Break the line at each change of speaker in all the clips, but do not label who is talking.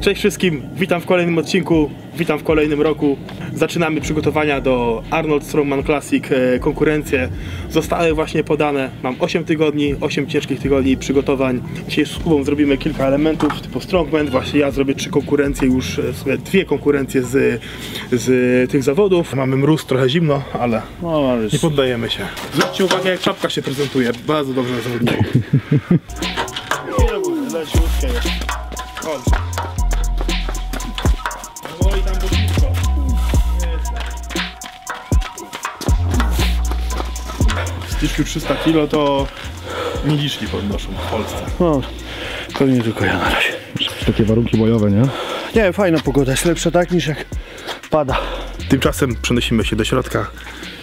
Cześć wszystkim, witam w kolejnym odcinku, witam w kolejnym roku. Zaczynamy przygotowania do Arnold Strongman Classic. Konkurencje zostały właśnie podane. Mam 8 tygodni, 8 ciężkich tygodni przygotowań. Dzisiaj z Kubą zrobimy kilka elementów typu Strongman. Właśnie ja zrobię 3 konkurencje, już sobie 2 konkurencje z tych zawodów. Mamy mróz, trochę zimno, ale nie poddajemy się. Zwróćcie uwagę, jak czapka się prezentuje. Bardzo dobrze na zawodniku. Leciutkie jest. Dobrze. Oj, tam było blisko. Styczku 300 kg to miliczni podnoszą w Polsce.
No, pewnie tylko ja na razie.
Takie warunki bojowe, nie?
Nie, fajna pogoda, jest lepsza tak niż jak pada.
Tymczasem przenosimy się do środka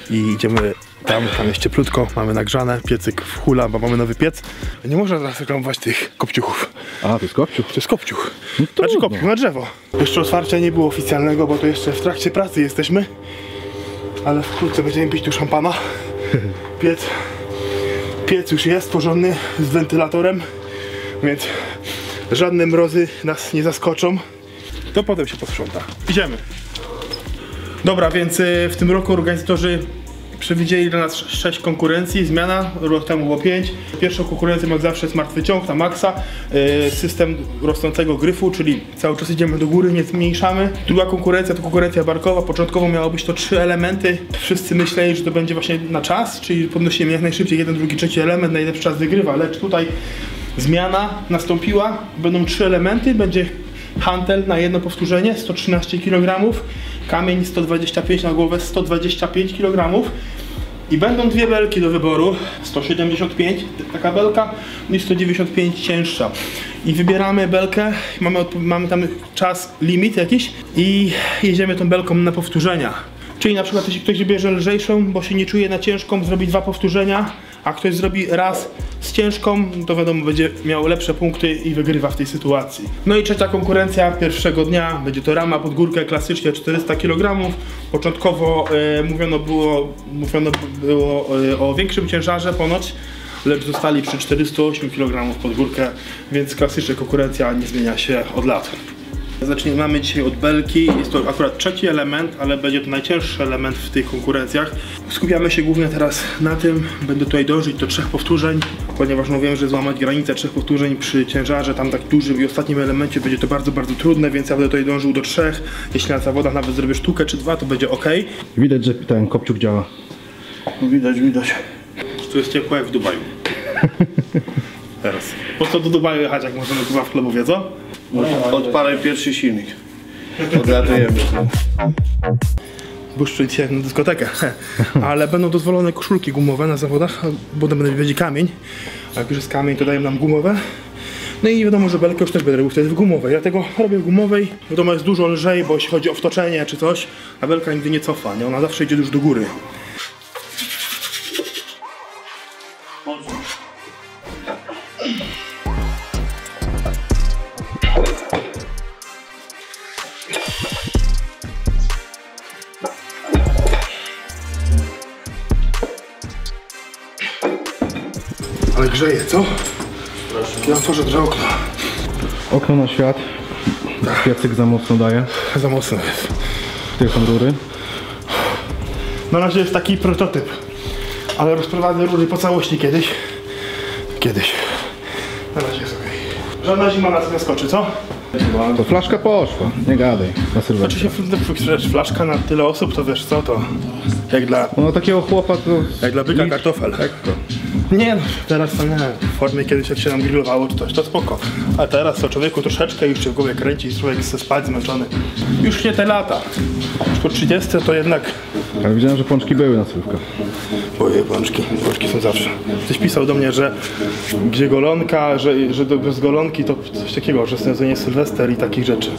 i idziemy tam jest cieplutko, mamy nagrzane, piecyk w hula, bo mamy nowy piec. Nie można teraz reklamować tych kopciuchów.
A, to jest kopciuch?
To jest kopciuch.
No
znaczy kopciuch na drzewo. Jeszcze otwarcia nie było oficjalnego, bo to jeszcze w trakcie pracy jesteśmy. Ale wkrótce będziemy pić tu szampana. Piec już jest porządny z wentylatorem, więc żadne mrozy nas nie zaskoczą. To potem się posprząta. Idziemy. Dobra, więc w tym roku organizatorzy przewidzieli dla nas 6 konkurencji, zmiana, rok temu było 5. Pierwszą konkurencją jak zawsze jest martwy ciąg na maksa, system rosnącego gryfu, czyli cały czas idziemy do góry, nie zmniejszamy. Druga konkurencja to konkurencja barkowa, początkowo miało być to 3 elementy. Wszyscy myśleli, że to będzie właśnie na czas, czyli podnosimy jak najszybciej jeden, drugi, trzeci element, najlepszy czas wygrywa, lecz tutaj zmiana nastąpiła, będą 3 elementy, będzie hantel na jedno powtórzenie, 113 kg, kamień 125 na głowę, 125 kg i będą 2 belki do wyboru, 175 taka belka i 195 cięższa. I wybieramy belkę, mamy tam czas limit jakiś i jedziemy tą belką na powtórzenia. Czyli na przykład jeśli ktoś bierze lżejszą, bo się nie czuje na ciężką, zrobi 2 powtórzenia, a ktoś zrobi raz z ciężką, to wiadomo, będzie miał lepsze punkty i wygrywa w tej sytuacji. No i trzecia konkurencja pierwszego dnia, będzie to rama pod górkę, klasycznie 400 kg. Początkowo mówiono było o większym ciężarze ponoć, lecz zostali przy 408 kg pod górkę, więc klasycznie konkurencja nie zmienia się od lat. Mamy dzisiaj od belki, jest to akurat 3. element, ale będzie to najcięższy element w tych konkurencjach. Skupiamy się głównie teraz na tym, będę tutaj dążyć do 3 powtórzeń, ponieważ wiem, że złamać granicę 3 powtórzeń przy ciężarze tam tak dużym i ostatnim elemencie będzie to bardzo, bardzo trudne, więc ja będę tutaj dążył do 3. Jeśli na zawodach nawet zrobię sztukę czy 2, to będzie ok.
Widać, że ten kopciuch działa.
Widać.
Tu jest ciepło jak w Dubaju. Teraz. Po co do Dubaju jechać, jak możemy chyba w Chlebowie, co?
Odpalaj pierwszy silnik. Odlatujemy.
Buszczy dzisiaj na dyskotekę. Ale będą dozwolone koszulki gumowe na zawodach, bo będzie kamień. A jak już jest kamień, to dają nam gumowe. No i wiadomo, że belkę już też będę robił wtedy w gumowej. Dlatego robię w gumowej. Wiadomo, jest dużo lżej, bo jeśli chodzi o wtoczenie czy coś, a belka nigdy nie cofa, nie? Ona zawsze idzie już do góry. Ale grzeje, co? Ja otworzę trochę okno.
Okno na świat. Piecyk za mocno daje.
Za mocno jest.
Tutaj są rury.
Na razie jest taki prototyp. Ale rozprowadzę rury po całości kiedyś. Na razie jest okej. Żadna zima nas nie skoczy, co?
To flaszka poszła, nie gadaj. Na
Znaczy się flaszka na tyle osób, to wiesz co, to jak dla...
No takiego chłopa to...
Jak dla byka kartofel.
Lekko.
Nie no, teraz to nie. W formie kiedyś jak się nam grillowało czy coś, to spoko. A teraz to człowieku troszeczkę już się w głowie kręci i człowiek chce spać zmęczony. Już nie te lata. Już po 30 to jednak...
Ale widziałem, że pączki były na słówkach.
Ojej, pączki są zawsze. Ktoś pisał do mnie, że gdzie golonka, że bez golonki to coś takiego, że to nie jest Sylwester i takich rzeczy.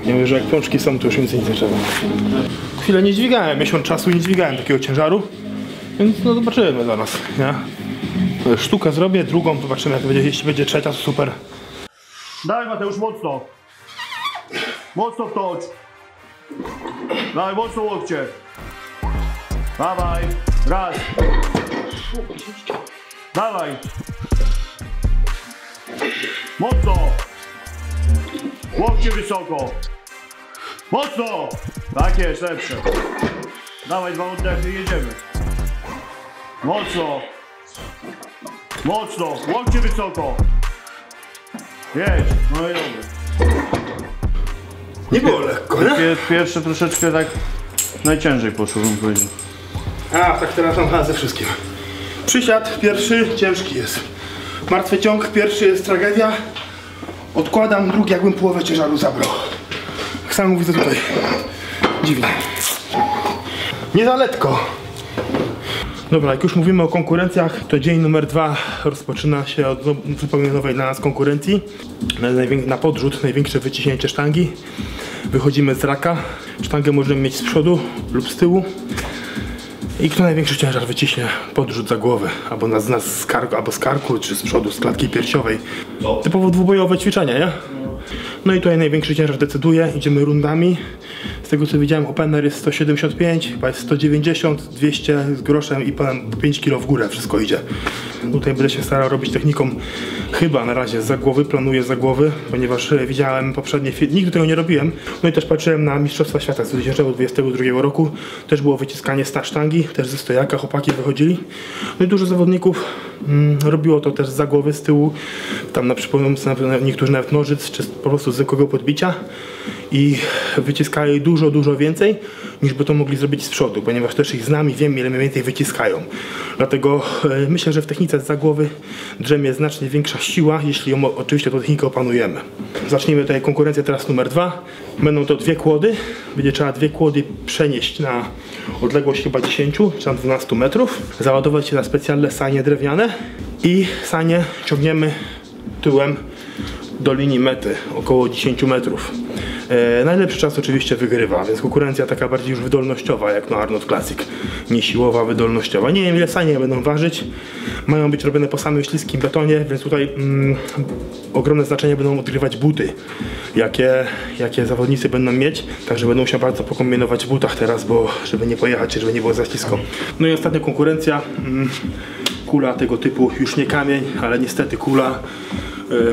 Ja mówię, że jak pączki są, to już nic nie trzeba. Chwilę nie dźwigałem, miesiąc czasu nie dźwigałem takiego ciężaru. Więc no zobaczymy zaraz, nie? Sztukę zrobię, drugą zobaczymy jak będzie, jeśli będzie trzecia, to super.
Daj Mateusz, mocno. Mocno wtocz. Daj, mocno łokcie. Dawaj, raz. Dawaj. Mocno.
Łokcie wysoko. Mocno. Tak jest, lepsze. Dawaj 2 oddechy i jedziemy. Mocno. Mocno. Łokcie wysoko. Jedź. No i dobrze.
Nie było lekko, nie?
Pierwsze troszeczkę tak najciężej poszło, bym powiedział.
A, tak teraz mam ze wszystkim. Przysiad pierwszy ciężki jest. Martwy ciąg pierwszy jest tragedia. Odkładam drugi, jakbym połowę ciężaru zabrał. Tak samo widzę tutaj. Dziwnie. Nie za letko. Dobra, jak już mówimy o konkurencjach, to dzień numer 2 rozpoczyna się od zupełnie nowej dla nas konkurencji. Na podrzut największe wyciśnięcie sztangi. Wychodzimy z raka. Sztangę możemy mieć z przodu lub z tyłu. I kto największy ciężar wyciśnie, podrzut za głowę, albo z karku, czy z przodu, z klatki piersiowej. Typowo dwubojowe ćwiczenia, nie? No i tutaj największy ciężar decyduje, idziemy rundami. Z tego co widziałem, opener jest 175, chyba jest 190, 200 z groszem i 5 kg w górę, wszystko idzie. Tutaj będę się starał robić techniką chyba na razie za głowy, planuję za głowy, ponieważ widziałem poprzednie filmy, nigdy tego nie robiłem. No i też patrzyłem na Mistrzostwa Świata z 2022 roku, też było wyciskanie z sztangi, też ze stojaka, chłopaki wychodzili. No i dużo zawodników robiło to też za głowy, z tyłu, tam na przykład niektórzy nawet nożyc, czy po prostu zwykłego podbicia i wyciskali dużo więcej niż by to mogli zrobić z przodu, ponieważ też ich znam i wiem, ile mniej więcej wyciskają. Dlatego myślę, że w technice z głowy drzemie znacznie większa siła, jeśli oczywiście tą technikę opanujemy. Zacznijmy tutaj konkurencję teraz numer 2. Będą to 2 kłody. Będzie trzeba 2 kłody przenieść na odległość chyba 10 czy tam 12 metrów. Załadować się na specjalne sanie drewniane i sanie ciągniemy tyłem do linii mety, około 10 metrów. Najlepszy czas oczywiście wygrywa, więc konkurencja taka bardziej już wydolnościowa, jak na Arnold Classic. Nie siłowa, wydolnościowa. Nie wiem, ile sanie będą ważyć. Mają być robione po samym śliskim betonie, więc tutaj ogromne znaczenie będą odgrywać buty, jakie zawodnicy będą mieć. Także będą się bardzo pokombinować w butach teraz, bo żeby nie pojechać, żeby nie było za ślisko. No i ostatnia konkurencja. Kula tego typu, już nie kamień, ale niestety kula.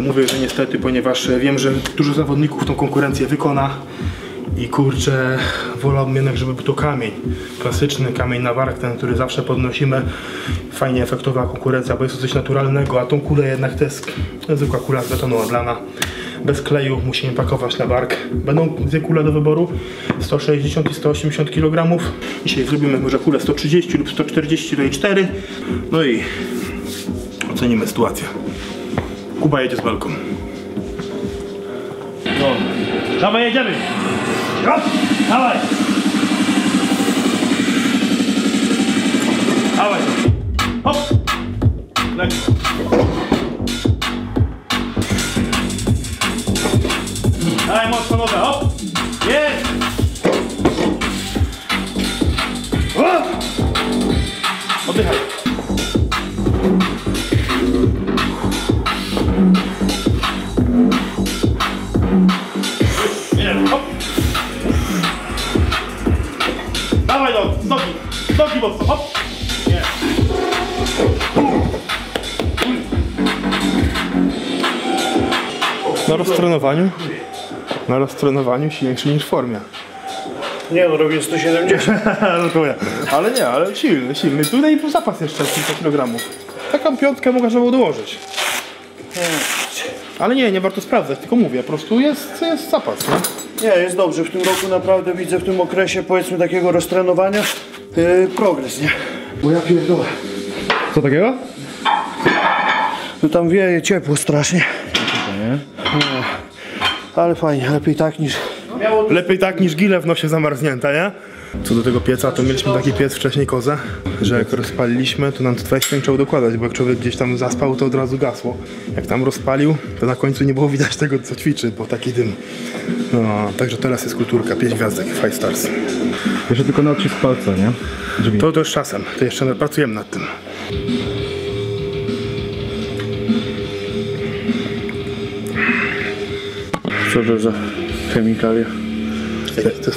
Mówię, że niestety, ponieważ wiem, że dużo zawodników tą konkurencję wykona i kurczę, wolałbym jednak, żeby był to kamień. Klasyczny kamień na bark, ten, który zawsze podnosimy. Fajnie efektowa konkurencja, bo jest to coś naturalnego, a tą kulę jednak to jest zwykła kula z betonu odlana. Bez kleju, musimy pakować na bark. Będą 2 kule do wyboru, 160 i 180 kg. Dzisiaj zrobimy może kulę 130 lub 140 do 4. No i ocenimy sytuację. Kuba jedzie z belką.
No. Dawaj, jedziemy! Hop! Dawaj! Dawaj! Hop! Lekko. Dawaj mocno nogę, hop! Jest! Oddychaj! Hop. Dawaj nogi mocno, hop! Nie.
Na roztrenowaniu silniejszy niż w formie.
Nie no, robię 170.
No to ja. Ale nie, ale silny. Tutaj był zapas jeszcze kilka kilogramów. Taką piątkę mogę było dołożyć. Ale nie warto sprawdzać, tylko mówię, po prostu jest zapas, nie?
Nie, jest dobrze. W tym roku naprawdę widzę w tym okresie, powiedzmy, takiego roztrenowania progres, nie? Bo ja pierdolę.
Co takiego?
No tam wieje ciepło strasznie. Ale fajnie, lepiej tak niż gile w nosie zamarznięta, nie?
Co do tego pieca, to mieliśmy taki piec wcześniej kozę, że jak rozpaliliśmy, to nam to 20 trzeba dokładać, bo jak człowiek gdzieś tam zaspał, to od razu gasło. Jak tam rozpalił, to na końcu nie było widać tego, co ćwiczy, bo taki dym. No, także teraz jest kulturka, 5 gwiazdek, 5 stars.
Jeszcze tylko na odcisk palca, nie? Drzwi.
To już czasem, to jeszcze pracujemy nad tym.
Co to za chemikalia?
To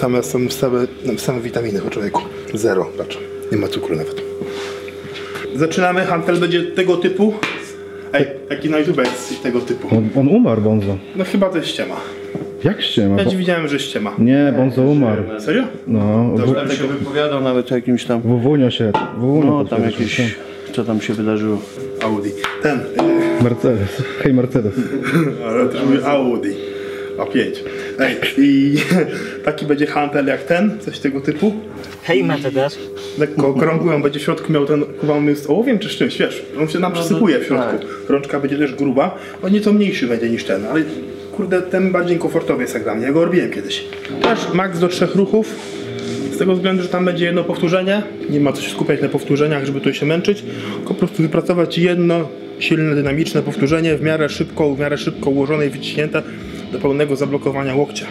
same witaminy po człowieku. 0, patrz. Nie ma cukru nawet. Zaczynamy, hantel będzie tego typu. Ej, jaki na YouTube jest tego typu.
On umarł, Bonzo.
No chyba to jest ściema.
Jak ściema?
Ja ci widziałem, że ściema.
Nie, Bonzo umarł.
Serio?
No,
Tam się wypowiadał nawet o jakimś tam...
Wowunio się.
No tam jakieś... Co tam się wydarzyło?
Audi. Ten.
Mercedes. Hej Mercedes.
Ale też mówię Audi. A5. Ej, i taki będzie hantel jak ten, coś tego typu.
Hej Mercedes.
Lekko okrągły, on będzie w środku miał ten, chyba on jest ołowiem czy z czymś, wiesz, on się nam przysypuje w środku. Rączka będzie też gruba, on nieco mniejszy będzie niż ten, ale kurde, ten bardziej komfortowy jest jak dla mnie, ja go robiłem kiedyś. Też max do 3 ruchów, z tego względu, że tam będzie jedno powtórzenie, nie ma co się skupiać na powtórzeniach, żeby tu się męczyć, tylko po prostu wypracować jedno silne, dynamiczne powtórzenie, w miarę szybko ułożone i wyciśnięte do pełnego zablokowania łokcia.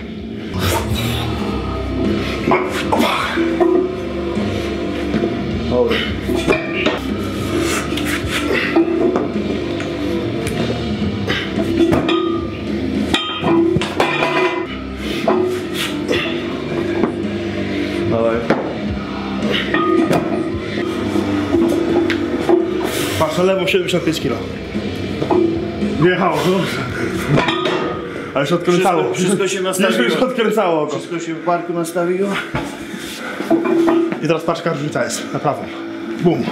Patrz, na lewo 75 kg. Wjechało, dobrze. Ale się odkręcało.
Wszystko się nastawiło.
Już odkręcało go.
Wszystko się w barku nastawiło.
I teraz patrz, jaka różnica jest. Na prawą. Bum.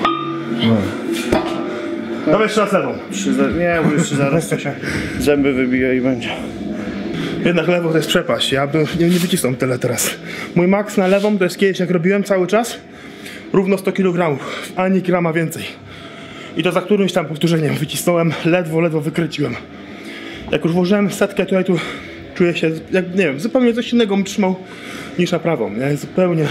Dawaj jeszcze raz lewą.
Nie, bo jeszcze zaraz to się zęby wybije i będzie.
Jednak lewo to jest przepaść. Ja nie wycisnął tyle teraz. Mój maks na lewą to jest kiedyś, jak robiłem cały czas, równo 100 kg. Ani grama więcej. I to za którymś tam powtórzeniem wycisnąłem, ledwo wykręciłem. Jak już włożyłem setkę, tutaj tu czuję się, jak nie wiem, zupełnie coś innego bym trzymał niż na prawą. Ja zupełnie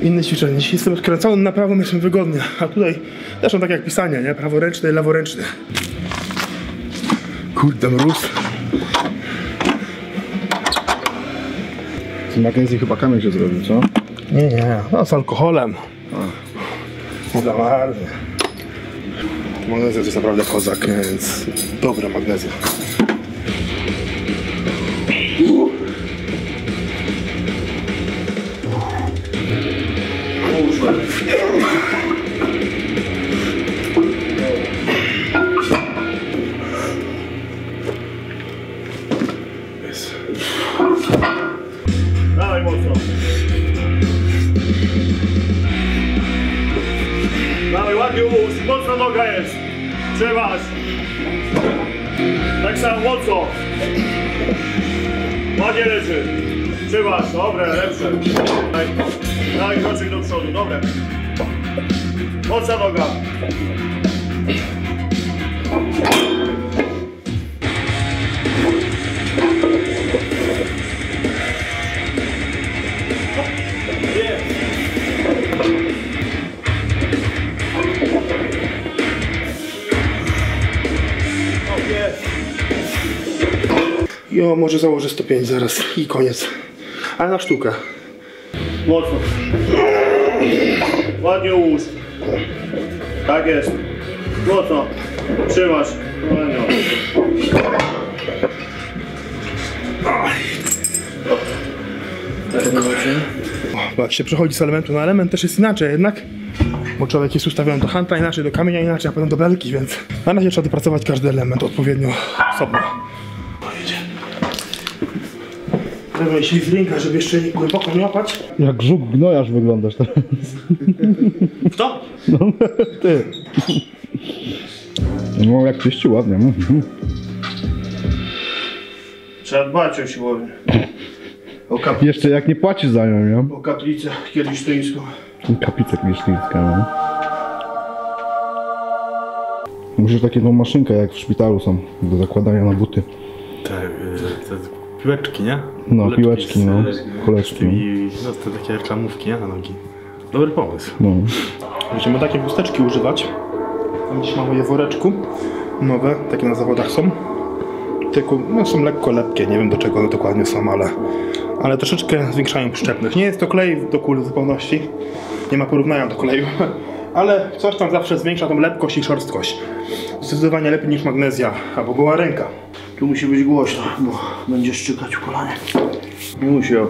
inne ćwiczenie. Jeśli jestem odkręcony na prawą, jest mi wygodnie. A tutaj też mam tak jak pisanie, nie? Praworęczny i leworęczny. Kurde, mróz.
Z magnezji chyba kamień się zrobił, co?
Nie, no z alkoholem. Nie za bardzo. Magnezja to jest naprawdę kozak, więc dobra magnezja. Jest.
Dawaj mocno. Dawaj, ładnie ułóż, mocno noga jest. Trzymasz. Tak samo mocno. Ładnie leży. Trzymasz, dobre, lepsze. Daj kroczek do przodu, dobre. Mocna noga.
Jo, może założę 105 zaraz i koniec. Ale na sztukę.
Mocno. Ładnie ułóż. Tak jest. Mocno. Trzymasz.
Bo jak się przechodzi z elementu na element, też jest inaczej jednak. Bo człowiek jest ustawiony do hanta inaczej, do kamienia inaczej, a potem do belki, więc na razie trzeba dopracować każdy element odpowiednio osobno. Trzeba iść z ręka, żeby jeszcze głęboko nie łapać.
Jak żuk gnojarz wyglądasz teraz.
Kto?
No, ty. No jak czyści ładnie.
Trzeba dbać o siłownię.
Jeszcze jak nie płacisz za nią, nie?
O kaplicę kiedyśtyńską.
Kapica klisztyńska, no. Musisz taką maszynkę jak w szpitalu są, do zakładania na buty.
Te piłeczki, nie?
No, piłeczki, no. Kuleczki.
I no, te takie reklamówki, nie? Na nogi. Dobry pomysł.
No.
Będziemy takie chusteczki używać. Tam gdzieś mamy je w woreczku. Nowe, takie na zawodach są. Tylko no, są lekko lepkie, nie wiem do czego one dokładnie są, ale troszeczkę zwiększają przyczepność. Nie jest to klej do kul w zupełności. Nie ma porównania do kleju. Ale coś tam zawsze zwiększa tą lepkość i szorstkość. Zdecydowanie lepiej niż magnezja albo goła ręka.
Tu musi być głośno, bo będzie szczykać w kolanie. Nie musiał.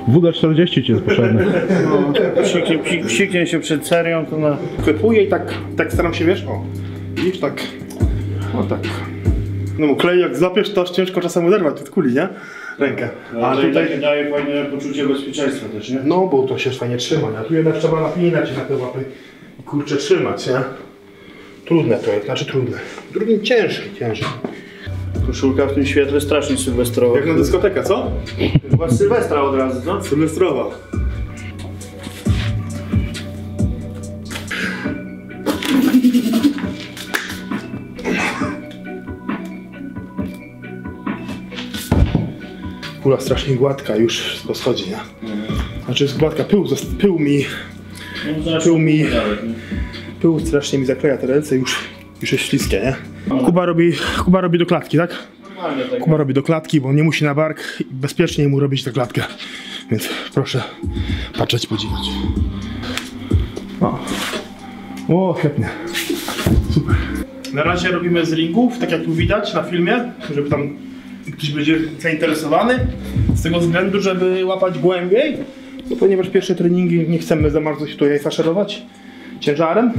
WD-40 ci jest potrzebny.
No, psiknie się przed serią, to na...
Klepuję i tak staram się, wiesz, o, widzisz, tak O tak. No bo klej jak złapiesz, to aż ciężko czasem oderwać od kuli, nie? Rękę.
A tutaj daje fajne poczucie bezpieczeństwa też, nie?
No bo to się fajnie trzyma, nie? Tu jednak trzeba napinać na te łapy i kurczę trzymać, nie? Trudne to jest, znaczy trudne. Trudne, ciężkie.
Koszulka w tym świetle strasznie sylwestrowa.
Jak na dyskotekę, co?
Chyba Sylwestra od razu, co?
Sylwestrowa. Kula strasznie gładka, już wszystko schodzi, nie? Znaczy jest gładka, pył strasznie mi zakleja te ręce, już jest śliskie, nie? Kuba robi do klatki, tak? Kuba robi do klatki, bo nie musi na bark i bezpiecznie mu robić tę klatkę. Więc proszę patrzeć, podziwiać. O, świetnie. Super. Na razie robimy z ringów, tak jak tu widać na filmie, żeby tam ktoś będzie zainteresowany. Z tego względu, żeby łapać głębiej, bo ponieważ pierwsze treningi nie chcemy za bardzo się tutaj faszerować ciężarem,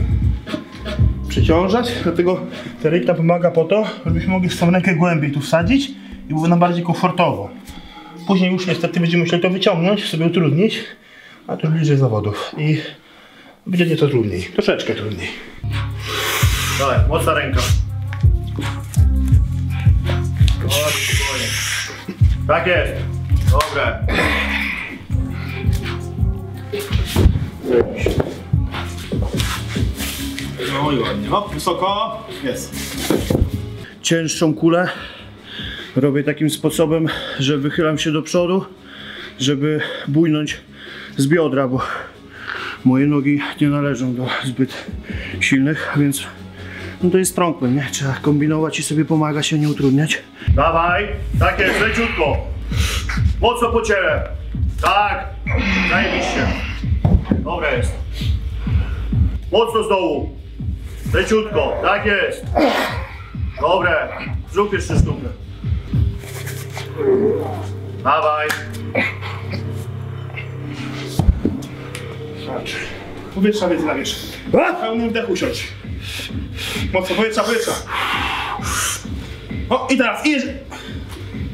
przyciążać, dlatego ten ring nam pomaga po to, żebyśmy mogli tą rękę głębiej tu wsadzić i było nam bardziej komfortowo. Później już niestety będziemy musieli to wyciągnąć, sobie utrudnić, a tu bliżej zawodów i będzie nieco trudniej, troszeczkę trudniej.
Dawaj, mocna ręka. O, spokojnie. Tak jest. Dobre.
No i ładnie, hop, wysoko, jest.
Cięższą kulę robię takim sposobem, że wychylam się do przodu, żeby bujnąć z biodra, bo moje nogi nie należą do zbyt silnych, więc no to jest strongman, nie? Trzeba kombinować i sobie pomagać, a nie utrudniać.
Dawaj. Tak jest, leciutko. Mocno po ciele. Tak. Zajebiście. Dobra jest. Mocno z dołu. Leciutko. Tak jest. Dobre. Zrób jeszcze sztukę. Dawaj.
Powietrza więcej nabierz. Pełnym wdechu siądź. Mocno powietrza. O i teraz,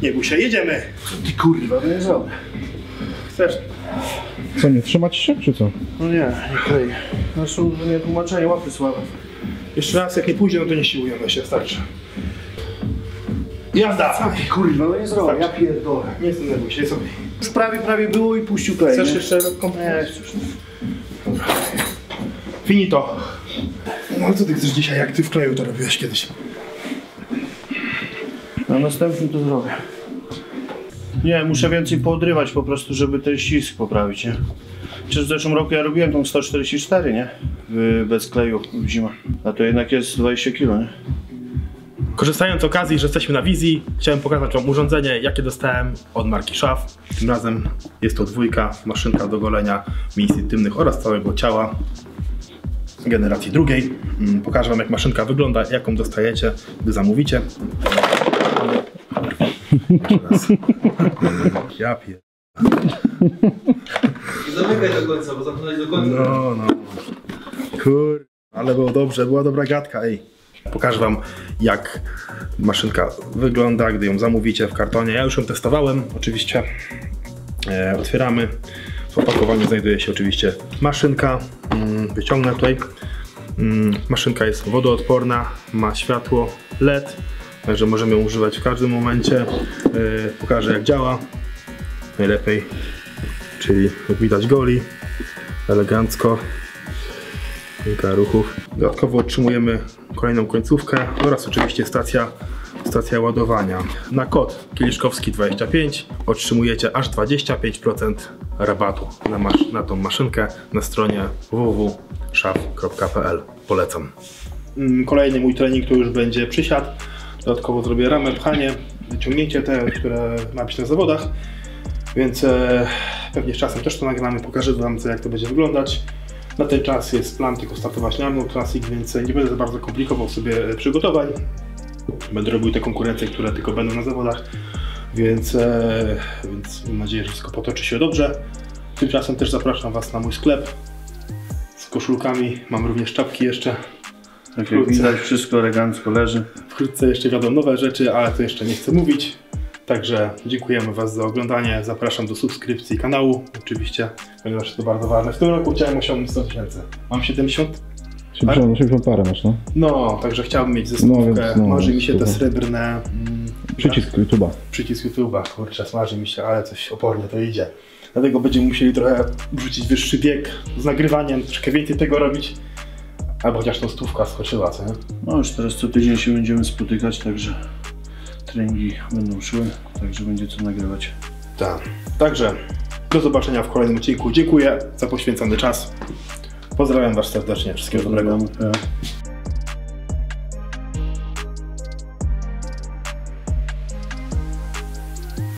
nie bój się, jedziemy.
Ty kurwa, no nie zrobię.
Chcesz?
Co, nie trzymać się, czy co?
No nie kleję. Zresztą nie tłumaczenie, łapy słabe.
Jeszcze raz, jak nie pójdzie, no to nie siłujemy się, starczy. Jazda!
Kurwa, no nie zrobię, ja pierdolę.
Nie zdenerwuj się, jest okej.
Już prawie było i puścił klej.
Chcesz
nie?
jeszcze kompleks? Dobra. Finito. No ale co ty chcesz dzisiaj, jak ty w kleju to robiłeś kiedyś?
Na następnym to zrobię. Nie, muszę więcej poodrywać po prostu, żeby ten ścisk poprawić, nie? Przecież w zeszłym roku ja robiłem tą 144, nie? Bez kleju w zimę. A to jednak jest 20 kg, nie?
Korzystając z okazji, że jesteśmy na wizji, chciałem pokazać wam urządzenie, jakie dostałem od marki Schaff. Tym razem jest to dwójka, maszynka do golenia miejsc intymnych oraz całego ciała generacji drugiej. Pokażę wam, jak maszynka wygląda, jaką dostajecie, gdy zamówicie. Ja pier...
Zamykaj do końca, bo zamknąłeś do końca.
No. Kur... Ale było dobrze, była dobra gadka, ej. Pokażę wam, jak maszynka wygląda, gdy ją zamówicie w kartonie. Ja już ją testowałem, oczywiście. Otwieramy. W opakowaniu znajduje się oczywiście maszynka. Wyciągnę tutaj. Maszynka jest wodoodporna, ma światło LED, także możemy ją używać w każdym momencie. Pokażę, jak działa. Najlepiej, czyli jak widać goli, elegancko. Kilka ruchów. Dodatkowo otrzymujemy kolejną końcówkę oraz oczywiście stacja ładowania. Na kod Kieliszkowski25 otrzymujecie aż 25% rabatu na tą maszynkę na stronie www.schaff.pl. Polecam. Kolejny mój trening to już będzie przysiad. Dodatkowo zrobię ramę, pchanie, wyciągnięcie te, które ma być na zawodach. Więc pewnie z czasem też to nagramy, pokażę wam, jak to będzie wyglądać. Na ten czas jest plan tylko startować na Arnold Classic, więc nie będę za bardzo komplikował sobie przygotowań. Będę robił te konkurencje, które tylko będą na zawodach, więc mam nadzieję, że wszystko potoczy się dobrze. Tymczasem też zapraszam was na mój sklep z koszulkami. Mam również czapki jeszcze.
Tak jak widać, wszystko elegancko leży.
Wkrótce jeszcze wiadomo nowe rzeczy, ale to jeszcze nie chcę mówić. Także dziękujemy Was za oglądanie. Zapraszam do subskrypcji kanału, oczywiście, ponieważ to bardzo ważne. W tym roku chciałem osiągnąć 100 000. Mam 70?
80 parę masz, no?
No, także chciałbym mieć zestawkę.
więc no,
Marzy mi się te
super.
srebrne...
Przycisk YouTube'a.
Przycisk YouTube'a, kurczę, smaży mi się, ale coś opornie to idzie. Dlatego będziemy musieli trochę wrzucić wyższy bieg z nagrywaniem, troszkę więcej tego robić. Albo chociaż tą stówka skoczyła, co nie?
No już teraz co tydzień się będziemy spotykać, także treningi będą szły, także będzie co nagrywać.
Tak. Także do zobaczenia w kolejnym odcinku. Dziękuję za poświęcony czas. Pozdrawiam Was serdecznie. Wszystkiego dobrego.
Pozdrawiam.